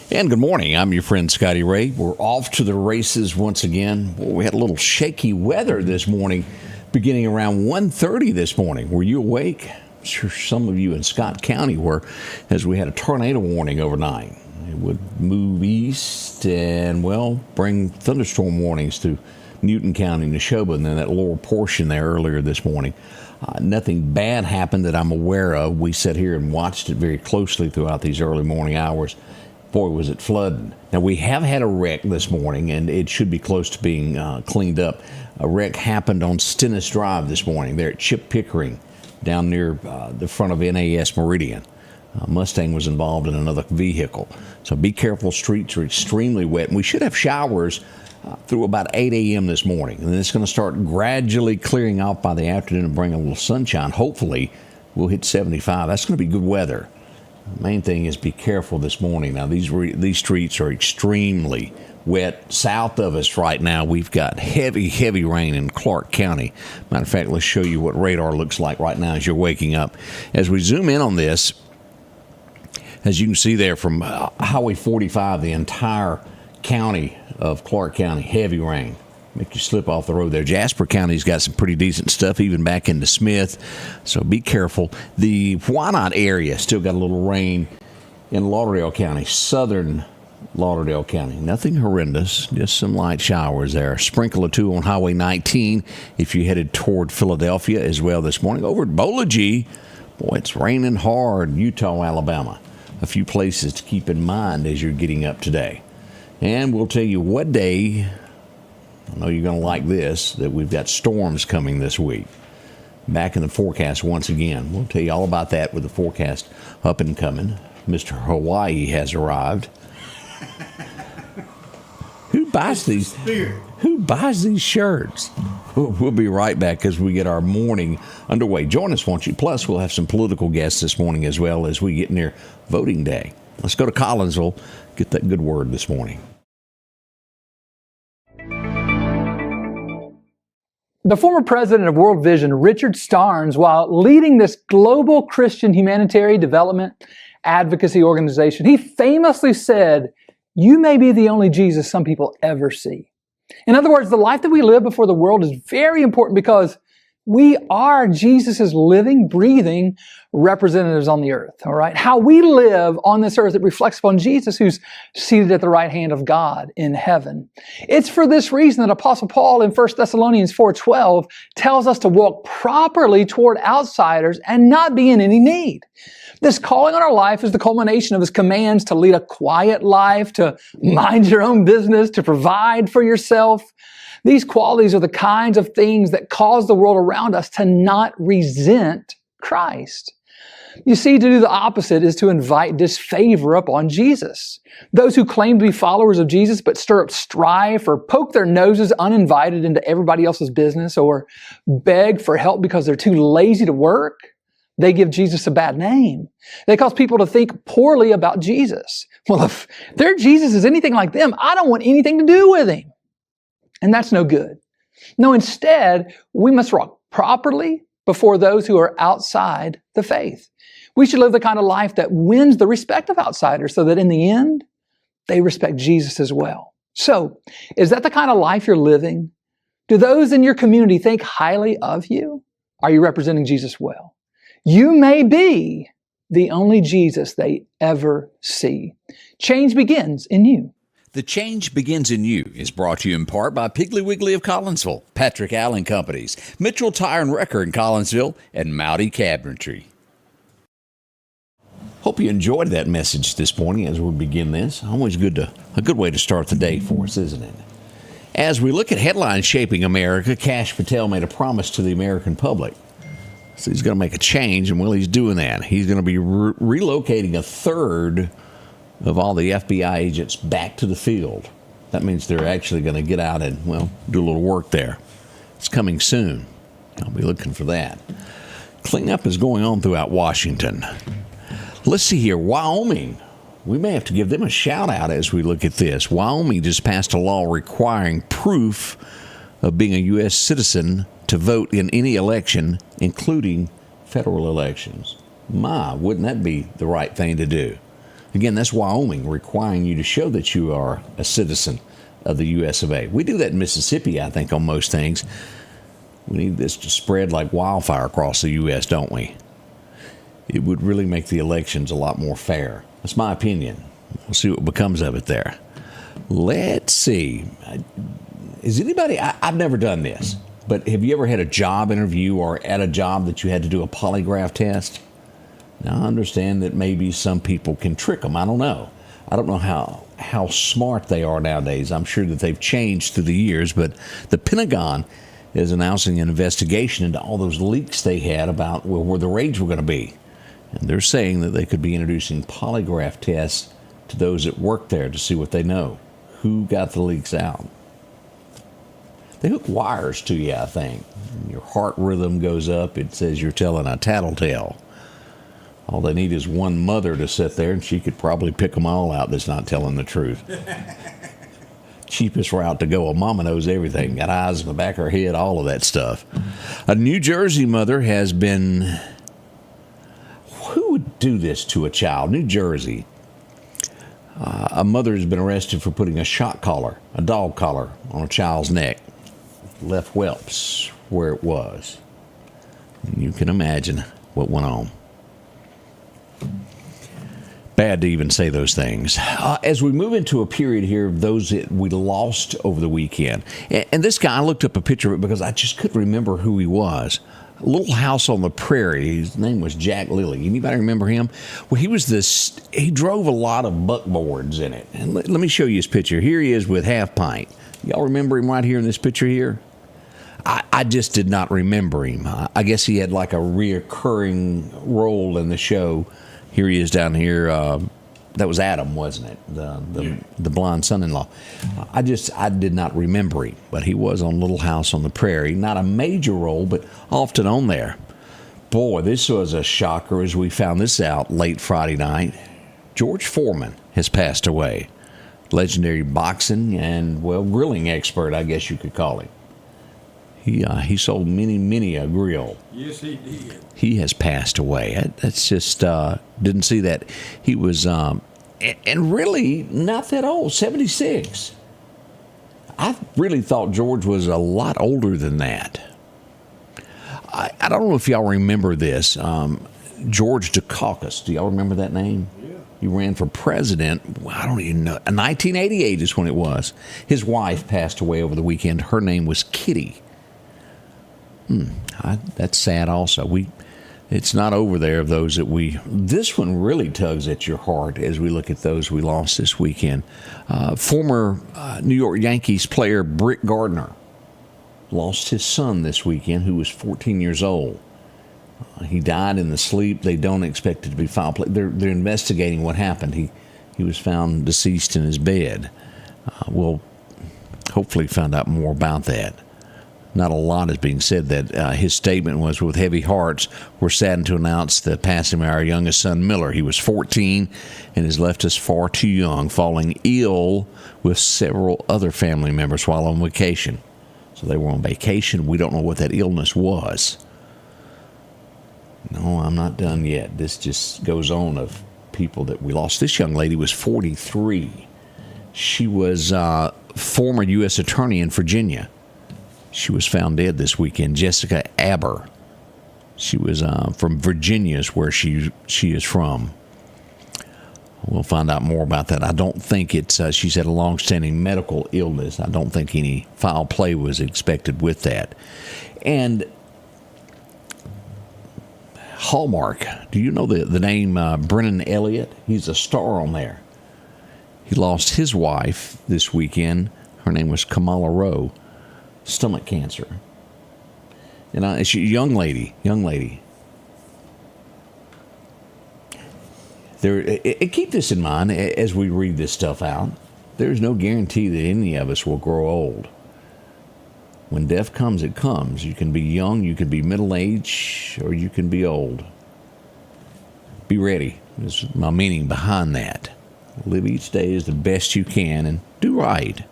And good morning. I'm your friend Scotty Ray. We're off to the races once again. Well, we had a little shaky weather this morning, beginning around 1:30 this morning. Were you awake? I'm sure some of you in Scott County were, as we had a tornado warning overnight. It would move east and, well, bring thunderstorm warnings to Newton County, Neshoba, and then that lower portion there earlier this morning. Nothing bad happened that I'm aware of. We sat here and watched it very closely throughout these early morning hours. Boy, was it flooding. Now, we have had a wreck this morning, and it should be close to being cleaned up. A wreck happened on Stennis Drive this morning there at Chip Pickering, down near the front of NAS Meridian. Mustang was involved in another vehicle. So be careful. Streets are extremely wet. And we should have showers through about 8 a.m. this morning. And then it's going to start gradually clearing off by the afternoon and bring a little sunshine. Hopefully, we'll hit 75. That's going to be good weather. The main thing is be careful this morning. Now, these streets are extremely wet. South of us right now, we've got heavy rain in Clark County. Matter of fact, let's show you what radar looks like right now as you're waking up. As we zoom in on this, as you can see there from Highway 45, the entire county of Clark County, heavy rain. Make you slip off the road there. Jasper County's got some pretty decent stuff, even back into Smith. So be careful. The Wyandotte area still got a little rain in Lauderdale County, southern Lauderdale County. Nothing horrendous, just some light showers there. A sprinkle or two on Highway 19 if you headed toward Philadelphia as well this morning. Over at Bolagie, boy, it's raining hard. Utah, Alabama. A few places to keep in mind as you're getting up today. And we'll tell you what day. I know you're going to like this, that we've got storms coming this week. Back in the forecast once again. We'll tell you all about that with the forecast up and coming. Mr. Hawaii has arrived. Who buys these shirts? We'll be right back as we get our morning underway. Join us, won't you? Plus, we'll have some political guests this morning as well as we get near voting day. Let's go to Collinsville, get that good word this morning. The former president of World Vision, Richard Starnes, while leading this global Christian humanitarian development advocacy organization, he famously said, "You may be the only Jesus some people ever see." In other words, the life that we live before the world is very important because we are Jesus' living, breathing representatives on the earth, all right? How we live on this earth, it reflects upon Jesus who's seated at the right hand of God in heaven. It's for this reason that Apostle Paul in 1 Thessalonians 4:12 tells us to walk properly toward outsiders and not be in any need. This calling on our life is the culmination of his commands to lead a quiet life, to mind your own business, to provide for yourself. These qualities are the kinds of things that cause the world around us to not resent Christ. You see, to do the opposite is to invite disfavor upon Jesus. Those who claim to be followers of Jesus but stir up strife or poke their noses uninvited into everybody else's business or beg for help because they're too lazy to work, they give Jesus a bad name. They cause people to think poorly about Jesus. Well, if their Jesus is anything like them, I don't want anything to do with him. And that's no good. No, instead, we must walk properly before those who are outside the faith. We should live the kind of life that wins the respect of outsiders so that in the end, they respect Jesus as well. So, is that the kind of life you're living? Do those in your community think highly of you? Are you representing Jesus well? You may be the only Jesus they ever see. Change begins in you. The Change Begins in You is brought to you in part by Piggly Wiggly of Collinsville, Patrick Allen Companies, Mitchell Tire and Wrecker in Collinsville, and Mowdy Cabinetry. Hope you enjoyed that message this morning as we begin this. Always a good way to start the day for us, isn't it? As we look at headlines shaping America, Kash Patel made a promise to the American public. So he's going to make a change, and well, he's doing that. He's going to be relocating a third of all the FBI agents back to the field. That means they're actually going to get out and, well, do a little work there. It's coming soon. I'll be looking for that. Cleanup is going on throughout Washington. Let's see here. Wyoming. We may have to give them a shout out as we look at this. Wyoming just passed a law requiring proof of being a U.S. citizen to vote in any election, including federal elections. My, wouldn't that be the right thing to do? Again, that's Wyoming, requiring you to show that you are a citizen of the U.S. of A. We do that in Mississippi, I think, on most things. We need this to spread like wildfire across the U.S., don't we? It would really make the elections a lot more fair. That's my opinion. We'll see what becomes of it there. Let's see. Is anybody, I've never done this, but have you ever had a job interview or at a job that you had to do a polygraph test? Now, I understand that maybe some people can trick them. I don't know. I don't know how smart they are nowadays. I'm sure that they've changed through the years, but the Pentagon is announcing an investigation into all those leaks they had about where the raids were going to be. And they're saying that they could be introducing polygraph tests to those that work there to see what they know. Who got the leaks out? They hook wires to you, I think. Your heart rhythm goes up. It says you're telling a tattletale. All they need is one mother to sit there, and she could probably pick them all out that's not telling the truth. Cheapest route to go. A mama knows everything. Got eyes in the back of her head, all of that stuff. A New Jersey mother has been... Who would do this to a child? New Jersey. A mother has been arrested for putting a shock collar, a dog collar, on a child's neck. Left whelps where it was. And you can imagine what went on. Bad to even say those things. As we move into a period here of those that we lost over the weekend, and this guy, I looked up a picture of it because I just couldn't remember who he was. A Little House on the Prairie. His name was Jack Lilly. Anybody remember him? Well, he drove a lot of buckboards in it. And let me show you his picture. Here he is with Half Pint. Y'all remember him right here in this picture here? I just did not remember him. I guess he had like a reoccurring role in the show. Here he is down here. That was Adam, wasn't it? The blonde son-in-law. I did not remember him, but he was on Little House on the Prairie. Not a major role, but often on there. Boy, this was a shocker as we found this out late Friday night. George Foreman has passed away. Legendary boxing and, well, grilling expert, I guess you could call him. He sold many a grill. Yes, he did. He has passed away. That's just, didn't see that. He was, and really not that old, 76. I really thought George was a lot older than that. I don't know if y'all remember this. George Dukakis. Do y'all remember that name? Yeah. He ran for president. I don't even know. 1988 is when it was. His wife passed away over the weekend. Her name was Kitty. That's sad also. It's not over there of those that this one really tugs at your heart as we look at those we lost this weekend. Former New York Yankees player Brick Gardner lost his son this weekend, who was 14 years old. He died in the sleep. They don't expect it to be foul play. They're investigating what happened. He was found deceased in his bed. We'll hopefully find out more about that. Not a lot is being said. That his statement was, "With heavy hearts, we're saddened to announce the passing of our youngest son, Miller. He was 14 and has left us far too young, falling ill with several other family members while on vacation." So they were on vacation. We don't know what that illness was. No, I'm not done yet. This just goes on of people that we lost. This young lady was 43. She was former U.S. attorney in Virginia. She was found dead this weekend. Jessica Aber. She was from Virginia is where she is from. We'll find out more about that. I don't think it's, she's had a long-standing medical illness. I don't think any foul play was expected with that. And Hallmark, do you know the name Brennan Elliott? He's a star on there. He lost his wife this weekend. Her name was Kamala Rowe. Stomach cancer. And she's a young lady. Keep this in mind as we read this stuff out. There's no guarantee that any of us will grow old. When death comes, it comes. You can be young, you can be middle-aged, or you can be old. Be ready is my meaning behind that. Live each day as the best you can and do right.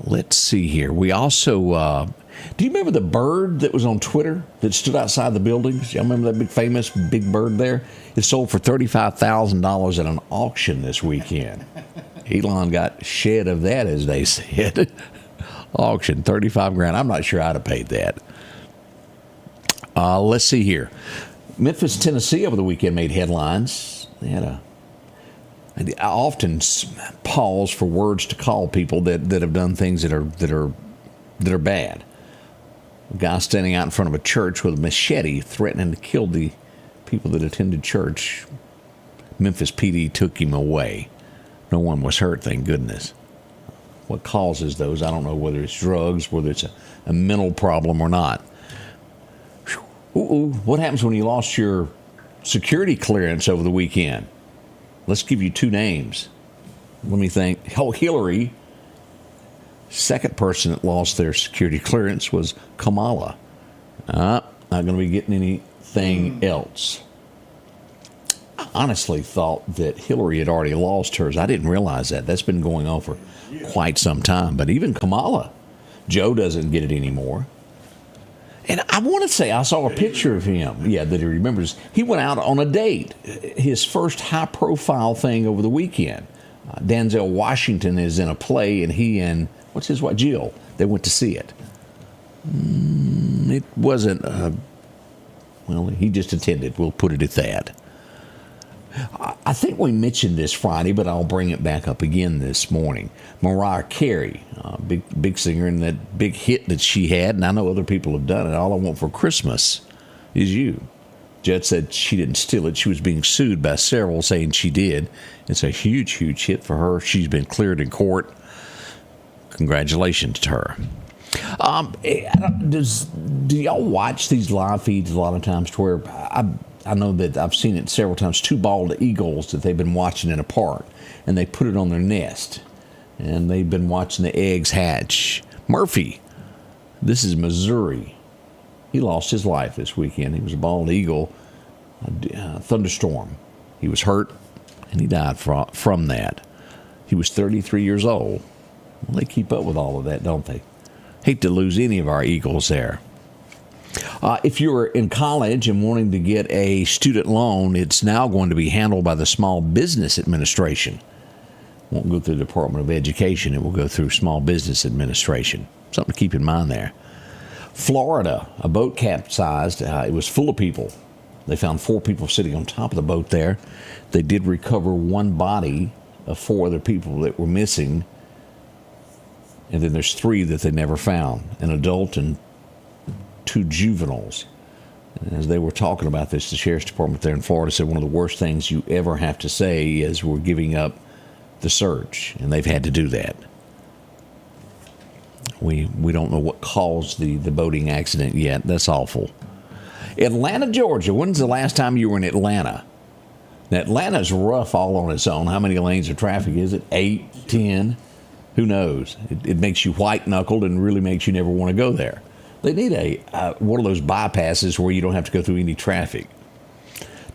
Let's see here. We also, Do you remember the bird that was on Twitter that stood outside the buildings? Y'all remember that big famous big bird there? It sold for $35,000 at an auction this weekend. Elon got shed of that, as they said. Auction, 35 grand. I'm not sure I'd have paid that. Let's see here. Memphis, Tennessee over the weekend made headlines. They had I often pause for words to call people that have done things that are bad. A guy standing out in front of a church with a machete threatening to kill the people that attended church. Memphis PD took him away. No one was hurt, thank goodness. What causes those? I don't know whether it's drugs, whether it's a mental problem or not. What happens when you lost your security clearance over the weekend? Let's give you two names. Let me think. Oh, Hillary. Second person that lost their security clearance was Kamala. Not going to be getting anything else. I honestly thought that Hillary had already lost hers. I didn't realize that. That's been going on for quite some time. But even Kamala, Joe doesn't get it anymore. And I want to say I saw a picture of him, that he remembers. He went out on a date, his first high-profile thing over the weekend. Denzel Washington is in a play, and he and, what's his wife, Jill, they went to see it. It wasn't, he just attended. We'll put it at that. I think we mentioned this Friday, but I'll bring it back up again this morning. Mariah Carey, big singer, and that big hit that she had, and I know other people have done it. All I Want for Christmas Is You. Judge said she didn't steal it. She was being sued by several saying she did. It's a huge, huge hit for her. She's been cleared in court. Congratulations to her. Do y'all watch these live feeds a lot of times to where I know that I've seen it several times, two bald eagles that they've been watching in a park, and they put it on their nest, and they've been watching the eggs hatch. Murphy, this is Missouri. He lost his life this weekend. He was a bald eagle, thunderstorm. He was hurt, and he died from that. He was 33 years old. Well, they keep up with all of that, don't they? Hate to lose any of our eagles there. If you're in college and wanting to get a student loan, it's now going to be handled by the Small Business Administration. It won't go through the Department of Education. It will go through Small Business Administration. Something to keep in mind there. Florida, a boat capsized. It was full of people. They found 4 people sitting on top of the boat there. They did recover one body of 4 other people that were missing. And then there's 3 that they never found, an adult and 2 juveniles. And as they were talking about this, the Sheriff's Department there in Florida said one of the worst things you ever have to say is we're giving up the search, and they've had to do that. We don't know what caused the boating accident yet. That's awful. Atlanta, Georgia. When's the last time you were in Atlanta? Now, Atlanta's rough all on its own. How many lanes of traffic is it? 8, 10? Who knows? It makes you white-knuckled and really makes you never want to go there. They need one of those bypasses where you don't have to go through any traffic.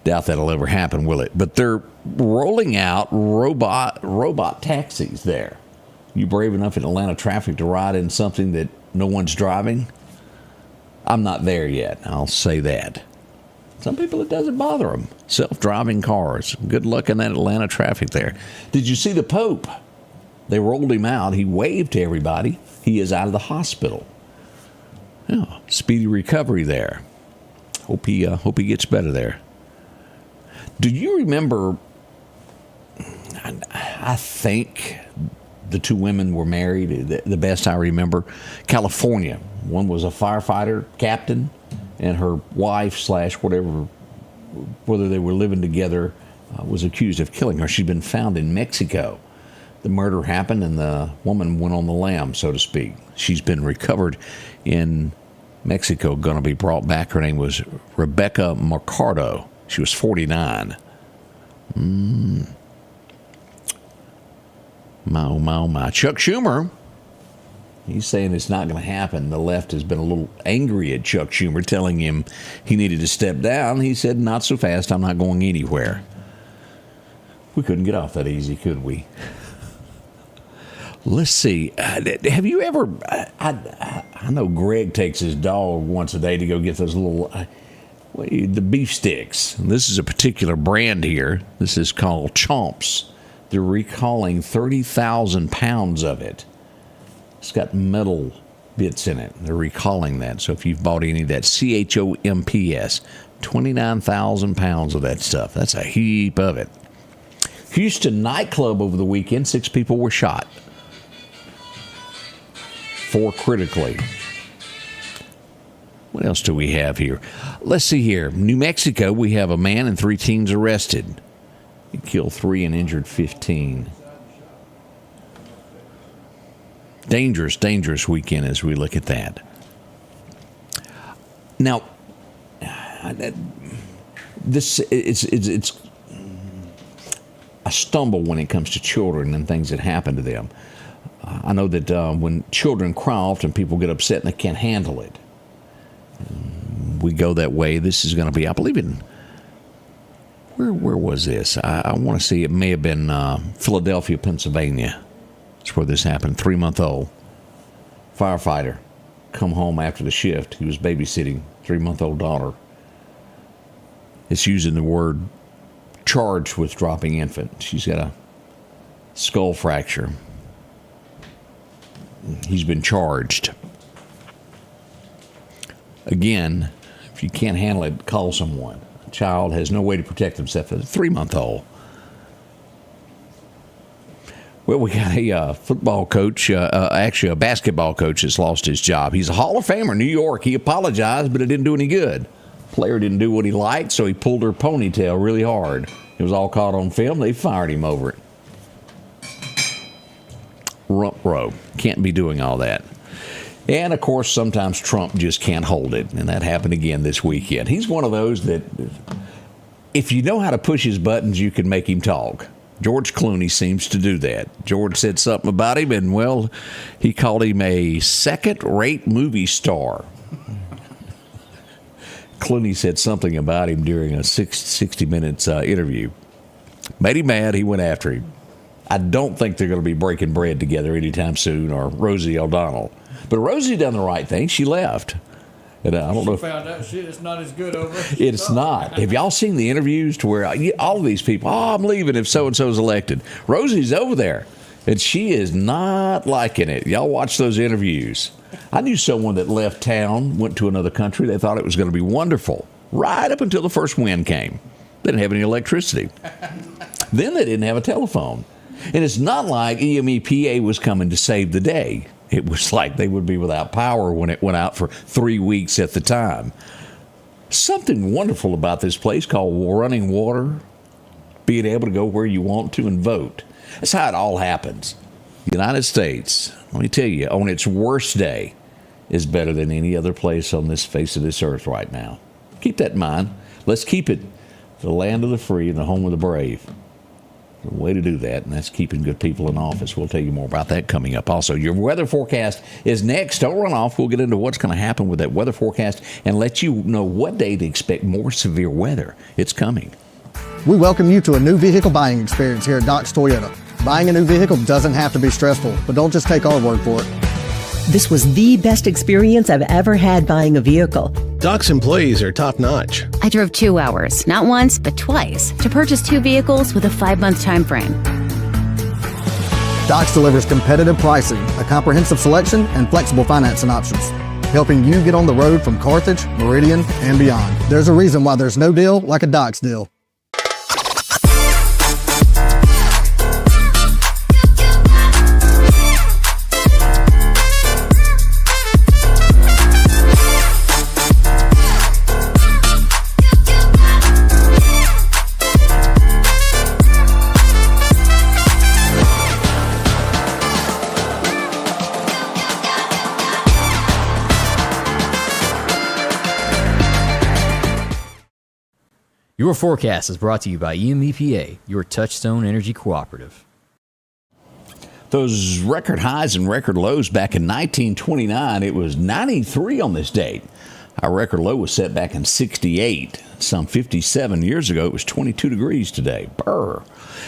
Doubt that'll ever happen, will it? But they're rolling out robot taxis there. You brave enough in Atlanta traffic to ride in something that no one's driving? I'm not there yet, I'll say that. Some people, it doesn't bother them. Self-driving cars. Good luck in that Atlanta traffic there. Did you see the Pope? They rolled him out. He waved to everybody. He is out of the hospital. Yeah, speedy recovery there. Hope he gets better there. Do you remember? I think the 2 women were married. The best I remember, California. One was a firefighter captain, and her wife / whatever, whether they were living together, was accused of killing her. She'd been found in Mexico. The murder happened, and the woman went on the lam, so to speak. She's been recovered in Mexico, going to be brought back. Her name was Rebecca Mercado. She was 49. My. Chuck Schumer, he's saying it's not going to happen. The left has been a little angry at Chuck Schumer, telling him he needed to step down. He said, not so fast, I'm not going anywhere. We couldn't get off that easy, could we? Let's see. Have you ever? I know Greg takes his dog once a day to go get those little the beef sticks. This is a particular brand here. This is called Chomps. They're recalling 30,000 pounds of it. It's got metal bits in it. They're recalling that. So if you've bought any of that, CHOMPS, 29,000 pounds of that stuff. That's a heap of it. Houston nightclub over the weekend, 6 people were shot. 4 critically. What else do we have here? Let's see here. New Mexico, we have a man and 3 teens arrested. He killed 3 and injured 15. Dangerous weekend as we look at that. Now, it's a stumble when it comes to children and things that happen to them. I know that when children cry, often people get upset and they can't handle it. We go that way. This is going to be, I believe in, where was this? I want to see, it may have been Philadelphia, Pennsylvania. That's where this happened. 3-month-old firefighter come home after the shift. He was babysitting 3-month-old daughter. It's using the word charged with dropping infant. She's got a skull fracture. He's been charged. Again, if you can't handle it, call someone. A child has no way to protect himself. A 3-month-old. Well, we got a football coach, actually a basketball coach that's lost his job. He's a Hall of Famer in New York. He apologized, but it didn't do any good. Player didn't do what he liked, so he pulled her ponytail really hard. It was all caught on film. They fired him over it. Rump row. Can't be doing all that. And, of course, sometimes Trump just can't hold it, and that happened again this weekend. He's one of those that if you know how to push his buttons, you can make him talk. George Clooney seems to do that. George said something about him, and, well, he called him a second-rate movie star. Clooney said something about him during a 60 Minutes interview. Made him mad. He went after him. I don't think they're going to be breaking bread together anytime soon, or Rosie O'Donnell. But Rosie done the right thing. She left. And I don't know if found out shit. It's not as good over. It's not. Have y'all seen the interviews to where all of these people, I'm leaving if so-and-so's elected. Rosie's over there, and she is not liking it. Y'all watch those interviews. I knew someone that left town, went to another country. They thought it was going to be wonderful, right up until the first wind came. They didn't have any electricity. Then they didn't have a telephone. And it's not like EMEPA was coming to save the day. It was like they would be without power when it went out for 3 weeks at the time. Something wonderful about this place called running water, being able to go where you want to and vote. That's how it all happens. The United States, let me tell you, on its worst day, is better than any other place on this face of this earth right now. Keep that in mind. Let's keep it the land of the free and the home of the brave. There's a way to do that, and that's keeping good people in office. We'll tell you more about that coming up. Also, your weather forecast is next. Don't run off. We'll get into what's going to happen with that weather forecast and let you know what day to expect more severe weather. It's coming. We welcome you to a new vehicle buying experience here at Doc's Toyota. Buying a new vehicle doesn't have to be stressful, but don't just take our word for it. This was the best experience I've ever had buying a vehicle. Doc's employees are top-notch. I drove 2 hours, not once, but twice, to purchase 2 vehicles with a 5-month time frame. Doc's delivers competitive pricing, a comprehensive selection, and flexible financing options, helping you get on the road from Carthage, Meridian, and beyond. There's a reason why there's no deal like a Doc's deal. Your forecast is brought to you by EMEPA, your Touchstone Energy Cooperative. Those record highs and record lows back in 1929, it was 93 on this date. Our record low was set back in 68. Some 57 years ago, it was 22 degrees today. Brr.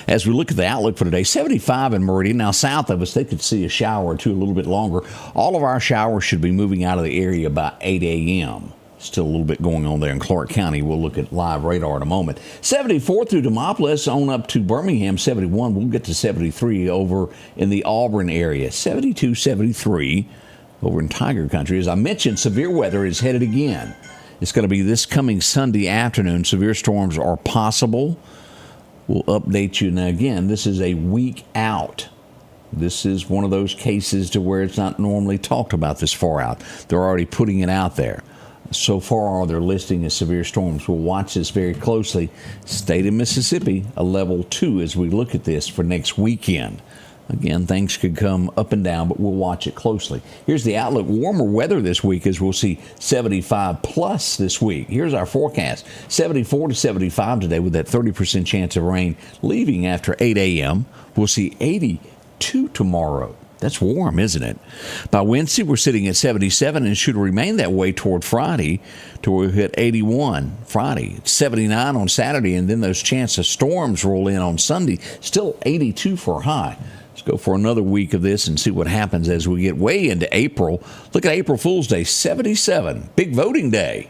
As we look at the outlook for today, 75 in Meridian. Now, south of us, they could see a shower or two a little bit longer. All of our showers should be moving out of the area by 8 a.m. Still a little bit going on there in Clark County. We'll look at live radar in a moment. 74 through Demopolis on up to Birmingham, 71. We'll get to 73 over in the Auburn area. 72, 73 over in Tiger Country. As I mentioned, severe weather is headed again. It's going to be this coming Sunday afternoon. Severe storms are possible. We'll update you. Now, again, this is a week out. This is one of those cases to where it's not normally talked about this far out. They're already putting it out there. So far, they're listing as severe storms. We'll watch this very closely. State of Mississippi, a level 2 as we look at this for next weekend. Again, things could come up and down, but we'll watch it closely. Here's the outlook. Warmer weather this week as we'll see 75 plus this week. Here's our forecast. 74 to 75 today with that 30% chance of rain leaving after 8 a.m. We'll see 82 tomorrow. That's warm, isn't it? By Wednesday, we're sitting at 77 and should remain that way toward Friday till we hit 81 Friday. 79 on Saturday, and then those chance of storms roll in on Sunday. Still 82 for a high. Let's go for another week of this and see what happens as we get way into April. Look at April Fool's Day, 77. Big voting day.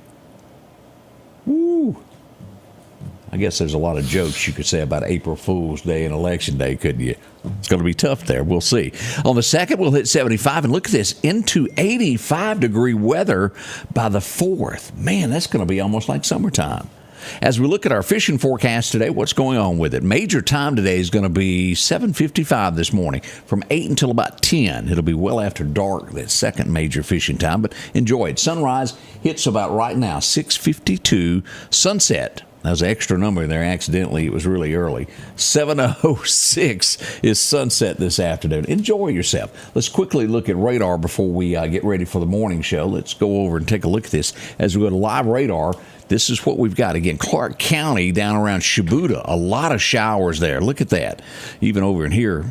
Woo. I guess there's a lot of jokes you could say about April Fool's Day and Election Day, couldn't you? It's going to be tough there. We'll see. On the 2nd, we'll hit 75. And look at this, into 85-degree weather by the 4th. Man, that's going to be almost like summertime. As we look at our fishing forecast today, what's going on with it? Major time today is going to be 7:55 this morning from 8 until about 10. It'll be well after dark, that second major fishing time, but enjoy it. Sunrise hits about right now, 6:52. Sunset, that was an extra number there accidentally. It was really early. 7:06 is sunset this afternoon. Enjoy yourself. Let's quickly look at radar before we get ready for the morning show. Let's go over and take a look at this. As we go to live radar, this is what we've got. Again, Clark County down around Shibuda, a lot of showers there. Look at that. Even over in here,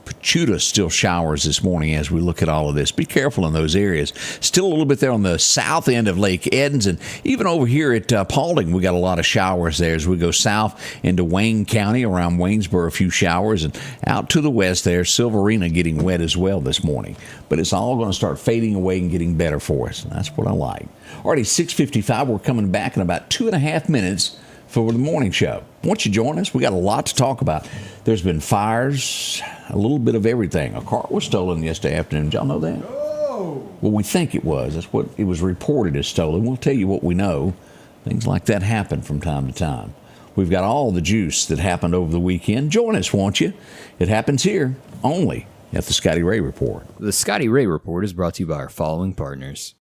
Pachuta still showers this morning as we look at all of this. Be careful in those areas. Still a little bit there on the south end of Lake Edens, and even over here at Paulding, we got a lot of showers there as we go south into Wayne County, around Waynesboro, a few showers, and out to the west there, Silverina getting wet as well this morning. But it's all going to start fading away and getting better for us, and that's what I like. Already 6:55, we're coming back in about 2.5 minutes for the morning show. Won't you join us? We got a lot to talk about. There's been fires, a little bit of everything. A car was stolen yesterday afternoon. Did y'all know that? No. Well, we think it was. That's what it was reported as stolen. We'll tell you what we know. Things like that happen from time to time. We've got all the juice that happened over the weekend. Join us, won't you? It happens here only at the Scotty Ray Report. The Scotty Ray Report is brought to you by our following partners.